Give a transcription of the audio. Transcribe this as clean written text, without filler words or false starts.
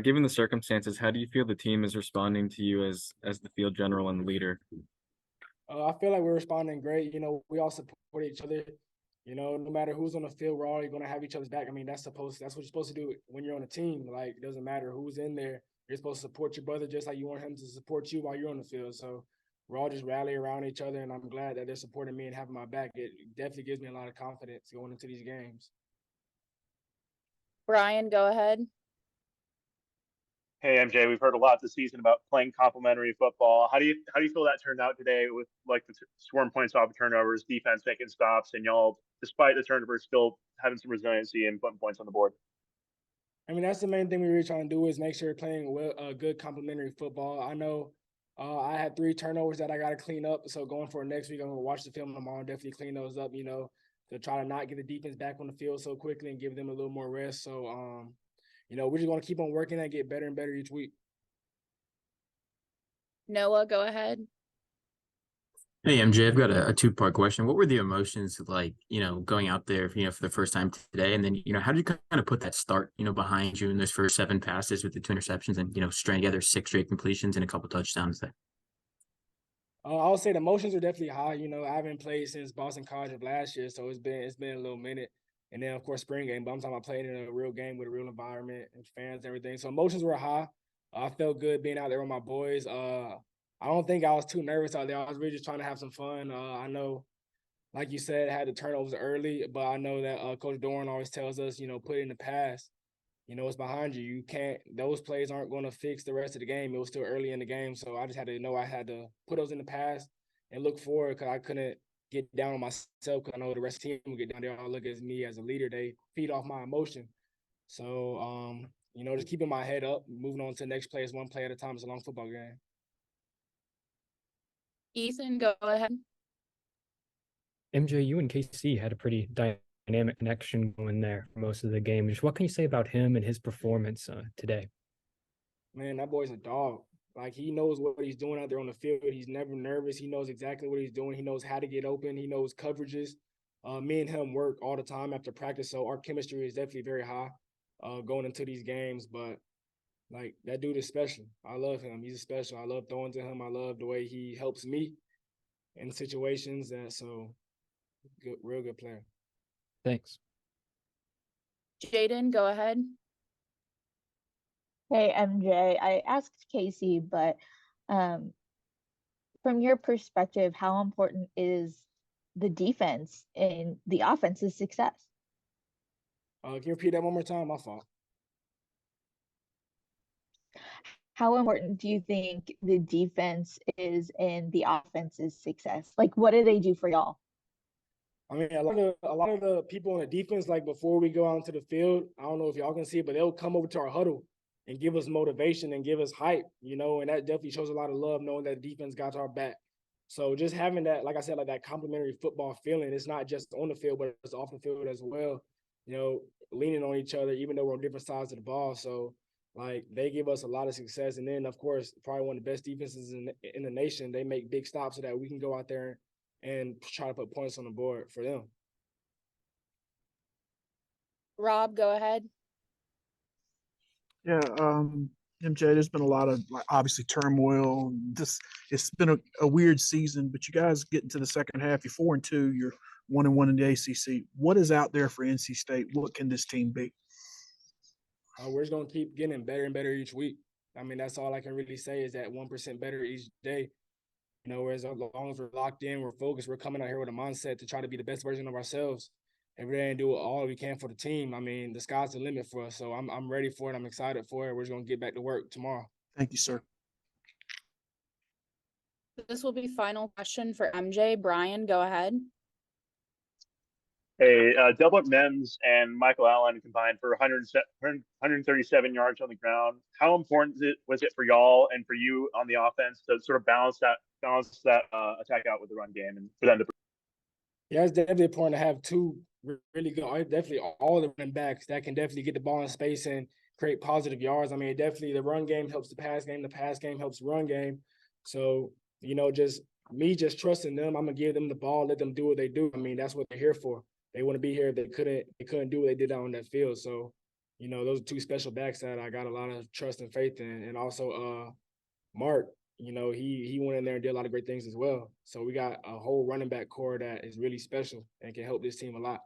Given the circumstances, how do you feel the team is responding to you as the field general and leader? I feel like we're responding great. We all support each other. No matter who's on the field, we're all going to have each other's back. I mean, that's what you're supposed to do when you're on a team. Like, it doesn't matter who's in there. You're supposed to support your brother just like you want him to support you while you're on the field. So we're all just rallying around each other, and I'm glad that they're supporting me and having my back. It definitely gives me a lot of confidence going into these games. Brian, go ahead. Hey MJ, we've heard a lot this season about playing complementary football. How do you feel that turned out today with like the scoring points off of turnovers, defense making stops, and y'all, despite the turnovers, still having some resiliency and putting points on the board? I mean, that's the main thing we were trying to do is make sure we're playing good complementary football. I know I had 3 turnovers that I got to clean up. So going for next week, I'm going to watch the film tomorrow and definitely clean those up, to try to not get the defense back on the field so quickly and give them a little more rest. So, we're just going to keep on working and get better and better each week. Noah, go ahead. Hey MJ, I've got a two-part question. What were the emotions like, going out there, for the first time today? And then, how did you kind of put that start, behind you in those first 7 passes with the 2 interceptions and, string together 6 straight completions and a couple touchdowns there? I would say the emotions are definitely high. I haven't played since Boston College of last year, so it's been a little minute. And then of course spring game, but I'm talking about playing in a real game with a real environment and fans and everything. So emotions were high. I felt good being out there with my boys. I don't think I was too nervous out there. I was really just trying to have some fun. I know, like you said, had the turnovers early, but I know that Coach Doran always tells us, put it in the past. It's behind you. You can't, those plays aren't going to fix the rest of the game. It was still early in the game. So I just had to know I had to put those in the past and look forward because I couldn't get down on myself because I know the rest of the team will get down there. I'll look at me as a leader. They feed off my emotion. So, just keeping my head up, moving on to the next play is one play at a time. It's a long football game. Ethan, go ahead. MJ, you and KC had a pretty dynamic connection going there for most of the game. Just what can you say about him and his performance today? Man, that boy's a dog. Like, he knows what he's doing out there on the field. He's never nervous. He knows exactly what he's doing. He knows how to get open. He knows coverages. Me and him work all the time after practice, so our chemistry is definitely very high going into these games. But, like, that dude is special. I love him. He's special. I love throwing to him. I love the way he helps me in situations. And so, good, real good player. Thanks. Jaden, go ahead. Hey, MJ, I asked Casey, but from your perspective, how important is the defense in the offense's success? Can you repeat that one more time? My fault. How important do you think the defense is in the offense's success? Like, what do they do for y'all? I mean, a lot of the people on the defense, like before we go out into the field, I don't know if y'all can see it, but they'll come over to our huddle and give us motivation and give us hype, and that definitely shows a lot of love knowing that the defense got our back. So just having that, like I said, like that complimentary football feeling, it's not just on the field, but it's off the field as well, leaning on each other, even though we're on different sides of the ball. So, like, they give us a lot of success. And then, of course, probably one of the best defenses in the nation. They make big stops so that we can go out there and try to put points on the board for them. Rob, go ahead. Yeah, MJ, there's been a lot of obviously turmoil. It's been a weird season, but you guys get into the second half. You're 4-2. You're 1-1 in the ACC. What is out there for NC State? What can this team be? We're just gonna keep getting better and better each week. I mean, that's all I can really say is that 1% better each day. Whereas as long as we're locked in, we're focused, we're coming out here with a mindset to try to be the best version of ourselves every day and do all we can for the team. I mean, the sky's the limit for us. So I'm ready for it. I'm excited for it. We're just gonna get back to work tomorrow. Thank you, sir. This will be final question for MJ. Brian, go ahead. Hey, Delbert Mims and Michael Allen combined for 137 yards on the ground. How important was it for y'all and for you on the offense to sort of balance that attack out with the run game and for them to? Yeah, it's definitely important to have 2 really good, definitely all the running backs that can definitely get the ball in space and create positive yards. I mean, definitely the run game helps the pass game helps the run game. So, just trusting them, I'm gonna give them the ball, let them do what they do. I mean, that's what they're here for. They want to be here. They couldn't do what they did out on that field. So, you know, those are two special backs that I got a lot of trust and faith in. And also Mark, you know, he went in there and did a lot of great things as well. So we got a whole running back core that is really special and can help this team a lot.